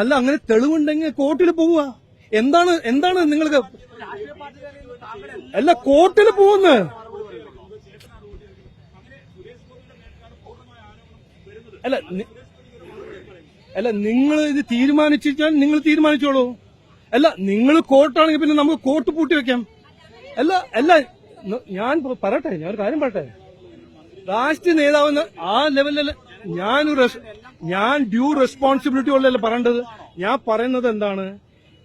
അല്ല അങ്ങനെ തെളിവുണ്ടെങ്കിൽ കോർട്ടിൽ പോവുക. എന്താണ് നിങ്ങൾക്ക് അല്ല കോർട്ടിൽ പോകുന്ന അല്ല നിങ്ങൾ ഇത് തീരുമാനിച്ചാൽ നിങ്ങൾ തീരുമാനിച്ചോളൂ. അല്ല നിങ്ങൾ കോർട്ടാണെങ്കിൽ പിന്നെ നമുക്ക് കോർട്ട് പൂട്ടി വെക്കാം. അല്ല ഞാൻ പറയട്ടെ, ഞാൻ ഒരു കാര്യം പറയട്ടെ. രാഷ്ട്രീയ നേതാവെന്ന് ആ ലെവലിൽ ഞാൻ ഡ്യൂ റെസ്പോൺസിബിലിറ്റി ഉള്ളതല്ല പറയേണ്ടത്. ഞാൻ പറയുന്നത് എന്താണ്,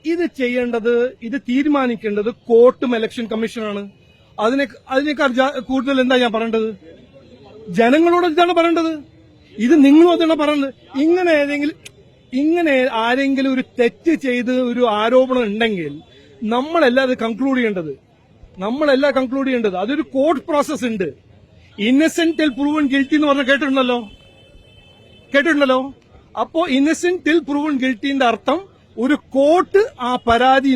ഇത് ചെയ്യേണ്ടത്, ഇത് തീരുമാനിക്കേണ്ടത് കോർട്ടും ഇലക്ഷൻ കമ്മീഷനാണ്. അതിനേക്കാൾ കൂടുതൽ എന്താ ഞാൻ പറയേണ്ടത്? ജനങ്ങളോട് ഇതാണ് പറയേണ്ടത്. ഇത് നിങ്ങളും അതാണ് പറയുന്നത്. ഇങ്ങനെ ആരെങ്കിലും ഒരു തെറ്റ് ചെയ്ത് ഒരു ആരോപണം ഉണ്ടെങ്കിൽ നമ്മളെല്ലാം അത് കൺക്ലൂഡ് ചെയ്യേണ്ടത്. അതൊരു കോർട്ട് പ്രോസസ് ഉണ്ട്. ഇന്നസെന്റ് ടിൽ പ്രൂവൺ ഗിൽറ്റി എന്ന് പറഞ്ഞ കേട്ടിട്ടുണ്ടല്ലോ. അപ്പോ ഇന്നസെന്റ് ടിൽ പ്രൂവൺ ഗിൽറ്റിന്റെ അർത്ഥം ഒരു കോർട്ട് ആ പരാതി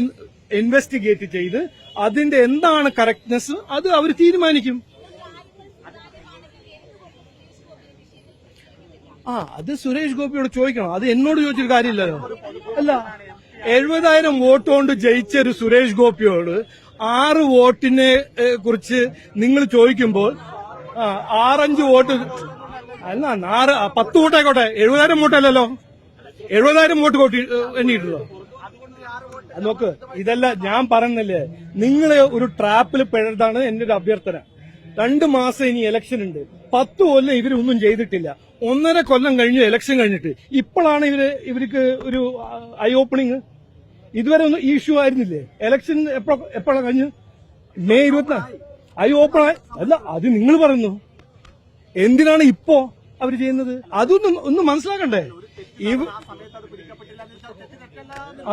ഇൻവെസ്റ്റിഗേറ്റ് ചെയ്ത് അതിന്റെ എന്താണ് കറക്റ്റ്നെസ് അത് അവർ തീരുമാനിക്കും. അത് സുരേഷ് ഗോപിയോട് ചോദിക്കണം. അത് എന്നോട് ചോദിച്ചൊരു കാര്യമില്ലല്ലോ. അല്ല 70,000 വോട്ട് കൊണ്ട് ജയിച്ച ഒരു സുരേഷ് ഗോപിയോട് 6 വോട്ടിനെ കുറിച്ച് നിങ്ങൾ ചോദിക്കുമ്പോൾ 6-5 വോട്ട് അല്ല 10 വോട്ടായിക്കോട്ടെ, 70,000 വോട്ടല്ലല്ലോ. 70,000 വോട്ട് എണ്ണിയിട്ടുള്ളൂ. നോക്ക്, ഇതല്ല ഞാൻ പറയുന്നില്ലേ, നിങ്ങൾ ഒരു ട്രാപ്പിൽ പെടുന്നതാണ് എന്റെ ഒരു അഭ്യർത്ഥന. 2 മാസം ഇനി ഇലക്ഷൻ ഉണ്ട്. 10 കൊല്ലം ഇവരൊന്നും ചെയ്തിട്ടില്ല. 1.5 കൊല്ലം കഴിഞ്ഞു ഇലക്ഷൻ കഴിഞ്ഞിട്ട്. ഇപ്പോഴാണ് ഇവർക്ക് ഒരു ഐ ഓപ്പണിങ്. ഇതുവരെ ഒന്നും ഈ ഇഷ്യൂ ആയിരുന്നില്ലേ? ഇലക്ഷൻ എപ്പോഴാണ് കഴിഞ്ഞു? മെയ് 24 ഐ ഓപ്പൺ അല്ല. അത് നിങ്ങൾ പറയുന്നു. എന്തിനാണ് ഇപ്പോ അവര് ചെയ്യുന്നത്? അതൊന്നും മനസ്സിലാക്കണ്ടേ?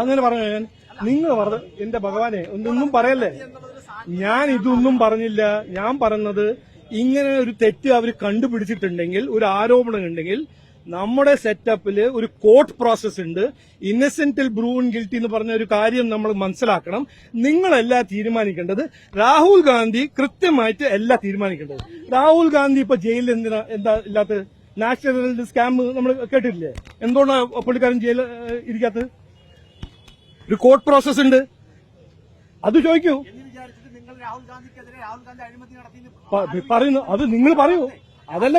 അങ്ങനെ പറഞ്ഞു നിങ്ങൾ പറഞ്ഞ എന്റെ ഭഗവാനെ ഒന്നും പറയല്ലേ. ഞാൻ ഇതൊന്നും പറഞ്ഞില്ല. ഞാൻ പറഞ്ഞത് ഇങ്ങനെ ഒരു തെറ്റ് അവർ കണ്ടുപിടിച്ചിട്ടുണ്ടെങ്കിൽ, ഒരു ആരോപണം ഉണ്ടെങ്കിൽ നമ്മുടെ സെറ്റപ്പില് ഒരു കോർട്ട് പ്രോസസ് ഉണ്ട്. ഇന്നസെന്റ് ടിൽ പ്രൂവൺ ഗിൽറ്റി എന്ന് പറഞ്ഞ ഒരു കാര്യം നമ്മൾ മനസ്സിലാക്കണം. നിങ്ങളെല്ലാം തീരുമാനിക്കേണ്ടത്. രാഹുൽ ഗാന്ധി കൃത്യമായിട്ട് എല്ലാം തീരുമാനിക്കേണ്ടത്. രാഹുൽ ഗാന്ധി ഇപ്പൊ ജയിലിൽ എന്താ ഇല്ലാത്ത? നാഷണൽ സ്കാം നമ്മൾ കേട്ടിട്ടില്ലേ? എന്തുകൊണ്ടാണ് പുള്ളിക്കാരൻ ജയിലിൽ ഇരിക്കാത്തത്? ഒരു കോർട്ട് പ്രോസസ് ഉണ്ട്. അത് ചോദിക്കൂ. പറയുന്നു. അത് നിങ്ങൾ പറയൂ. അതല്ല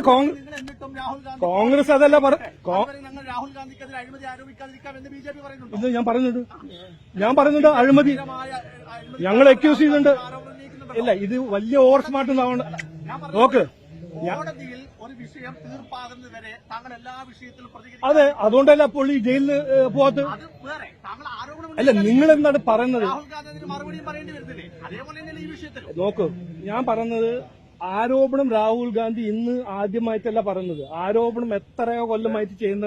കോൺഗ്രസ് അതല്ല ഇത് ഞാൻ പറയുന്നുണ്ട് അഴിമതി ഞങ്ങൾ അക്യൂസ് ചെയ്യുന്നുണ്ട്. ഇല്ല, ഇത് വലിയ ഓവർ സ്മാർട്ട് ആവണ്ട. നോക്ക്, അതെ, അതുകൊണ്ടല്ല അപ്പോൾ ഈ ജയിലിന് പോകാത്ത. അല്ല, നിങ്ങൾ എന്താണ് പറയുന്നത്? നോക്കൂ, ഞാൻ പറയുന്നത് ആരോപണം രാഹുൽ ഗാന്ധി ഇന്ന് ആദ്യമായിട്ടല്ല പറയുന്നത്. ആരോപണം എത്രയോ കൊല്ലമായിട്ട് ചെയ്യുന്ന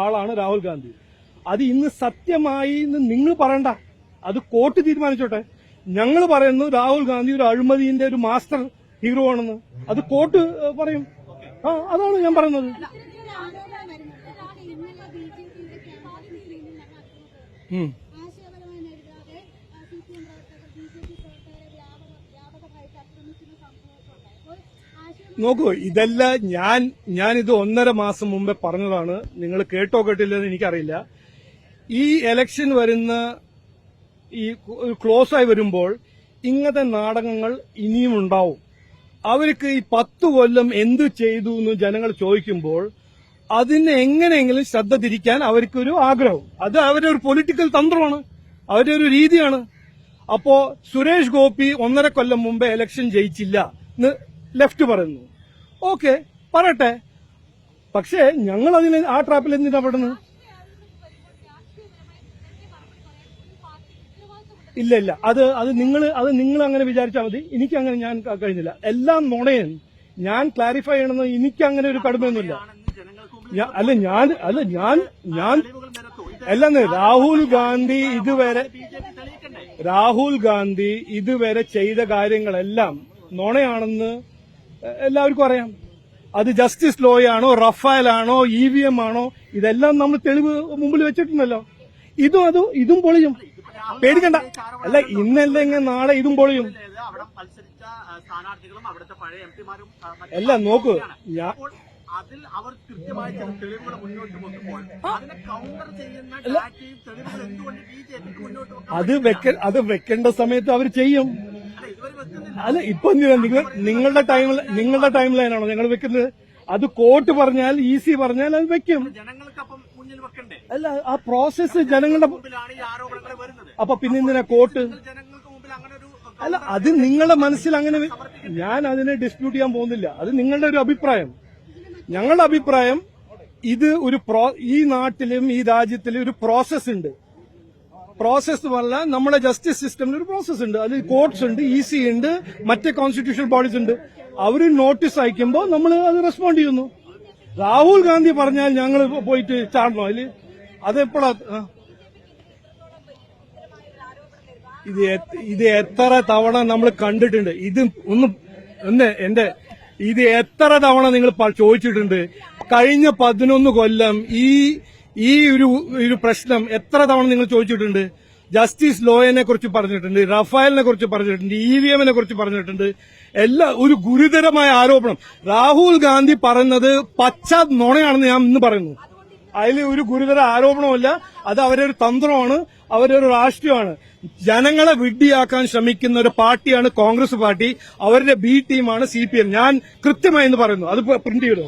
ആളാണ് രാഹുൽ ഗാന്ധി. അത് ഇന്ന് സത്യമായി നിങ്ങൾ പറയണ്ട. അത് കോർട്ട് തീരുമാനിച്ചോട്ടെ. ഞങ്ങൾ പറയുന്നു രാഹുൽ ഗാന്ധി ഒരു അഴിമതിന്റെ ഒരു മാസ്റ്റർ ഹീറോ ആണെന്ന്. അത് കോർട്ട് പറയും. അതാണ് ഞാൻ പറയുന്നത്. നോക്കൂ, ഇതെല്ലാം ഞാനിത് 1.5 മാസം മുമ്പേ പറഞ്ഞതാണ്. നിങ്ങൾ കേട്ടോ കേട്ടില്ലെന്ന് എനിക്കറിയില്ല. ഈ ഇലക്ഷൻ വരുന്ന ഈ ക്ലോസ് ആയി വരുമ്പോൾ ഇങ്ങനത്തെ നാടകങ്ങൾ ഇനിയും ഉണ്ടാവും. അവർക്ക് ഈ 10 കൊല്ലം എന്തു ചെയ്തു എന്ന് ജനങ്ങൾ ചോദിക്കുമ്പോൾ അതിനെ എങ്ങനെയെങ്കിലും ശ്രദ്ധ തിരിക്കാൻ അവർക്കൊരു ആഗ്രഹം. അത് അവരുടെ ഒരു പൊളിറ്റിക്കൽ തന്ത്രമാണ്, അവരുടെ ഒരു രീതിയാണ്. അപ്പോ സുരേഷ് ഗോപി 1.5 കൊല്ലം മുമ്പേ ഇലക്ഷൻ ജയിച്ചില്ല എന്ന് ലെഫ്റ്റ് പറയുന്നു. ഓക്കെ, പറയട്ടെ. പക്ഷേ ഞങ്ങൾ ആ ട്രാപ്പിൽ എന്തിനാ പെടുന്നത്? ഇല്ല, അത് നിങ്ങൾ അങ്ങനെ വിചാരിച്ചാൽ മതി. എനിക്കങ്ങനെ ഞാൻ കഴിഞ്ഞില്ല. എല്ലാം നുണയൻ. ഞാൻ ക്ലാരിഫൈ ചെയ്യണമെന്ന് എനിക്കങ്ങനെ ഒരു കടുമയൊന്നുമില്ല. അല്ലെന്ന് രാഹുൽ ഗാന്ധി ഇതുവരെ ചെയ്ത കാര്യങ്ങളെല്ലാം നുണയാണെന്ന് എല്ലാവർക്കും അറിയാം. അത് ജസ്റ്റിസ് ലോയാണോ, റഫാലാണോ, EVM ആണോ, ഇതെല്ലാം നമ്മൾ തെളിവ് മുമ്പിൽ വെച്ചിട്ടുണ്ടല്ലോ. ഇതും പൊളിയും, പേടിക്കണ്ട. അല്ല, ഇന്നല്ലെങ്കിൽ നാളെ ഇതും പൊളിയും. അല്ല, നോക്കൂ, അതിൽ അവർ കൃത്യമായി ചില തെളിവുകൾ മുന്നോട്ട് വെക്കുമ്പോൾ അതിനെ കൗണ്ടർ ചെയ്യുന്ന ഡാറ്റയും തെളിവുകൾ എന്തുകൊണ്ട് ബിജെപിക്ക് മുന്നോട്ട് വെക്കാൻ അത് വെക്കേണ്ട സമയത്ത് അവർ ചെയ്യും. ഇതുവരെ വെക്കുന്നില്ല? അല്ല, ഇപ്പൊ നിങ്ങളുടെ ടൈം ലൈനാണോ ഞങ്ങൾ വെക്കുന്നത്? അത് കോർട്ട് പറഞ്ഞാൽ ഈസി പറഞ്ഞാൽ അത് വെക്കും. ജനങ്ങൾക്ക് അപ്പം മുന്നിൽ വെക്കണ്ടേ? അല്ല, ആ പ്രോസസ്സ് ജനങ്ങളുടെ മുമ്പിലാണ് ഈ ആരോപണങ്ങൾ വരുന്നത്. അപ്പൊ പിന്നെ എന്തിനാ കോർട്ട്? ജനങ്ങൾക്ക് മുമ്പിൽ അങ്ങനെ ഒരു അല്ല, അത് നിങ്ങളുടെ മനസ്സിൽ അങ്ങനെ ഞാൻ അതിനെ ഡിസ്പ്യൂട്ട് ചെയ്യാൻ പോകുന്നില്ല. അത് നിങ്ങളുടെ ഒരു അഭിപ്രായം. ഞങ്ങളുടെ അഭിപ്രായം ഇത് ഈ നാട്ടിലും ഈ രാജ്യത്തിലും ഒരു പ്രോസസ് ഉണ്ട്. പ്രോസസ് പറഞ്ഞ നമ്മുടെ ജസ്റ്റിസ് സിസ്റ്റമിൽ ഒരു പ്രോസസ് ഉണ്ട്. അതിൽ കോർട്സ് ഉണ്ട്, ഇസി ഉണ്ട്, മറ്റേ കോൺസ്റ്റിറ്റ്യൂഷണൽ ബോഡീസ് ഉണ്ട്. അവർ നോട്ടീസ് അയക്കുമ്പോൾ നമ്മൾ അത് റെസ്പോണ്ട് ചെയ്യുന്നു. രാഹുൽ ഗാന്ധി പറഞ്ഞാൽ ഞങ്ങൾ പോയിട്ട് ചാടണോ അതില്? അതെപ്പോഴാ? ഇത് എത്ര തവണ നമ്മൾ കണ്ടിട്ടുണ്ട്. ഇത് ഇത് എത്ര തവണ നിങ്ങൾ ചോദിച്ചിട്ടുണ്ട്. കഴിഞ്ഞ 11 കൊല്ലം ഈ ഒരു പ്രശ്നം എത്ര തവണ നിങ്ങൾ ചോദിച്ചിട്ടുണ്ട്. ജസ്റ്റിസ് ലോയനെ കുറിച്ച് പറഞ്ഞിട്ടുണ്ട്, റഫാലിനെ കുറിച്ച് പറഞ്ഞിട്ടുണ്ട്, EVM-നെ കുറിച്ച് പറഞ്ഞിട്ടുണ്ട്. ഒരു ഗുരുതരമായ ആരോപണം രാഹുൽ ഗാന്ധി പറയുന്നത് പച്ച നുണയാണെന്ന് ഞാൻ ഇന്ന് പറയുന്നു. അതിൽ ഒരു ഗുരുതര ആരോപണമല്ല. അത് അവരുടെ ഒരു തന്ത്രമാണ്, അവരുടെ ഒരു രാഷ്ട്രീയമാണ്. ജനങ്ങളെ വിഡ്ഢിയാക്കാൻ ശ്രമിക്കുന്ന ഒരു പാർട്ടിയാണ് കോൺഗ്രസ് പാർട്ടി. അവരുടെ ബി ടീമാണ് CPM. ഞാൻ കൃത്യമായി എന്ന് പറയുന്നു. അത് പ്രിന്റ് ചെയ്തു.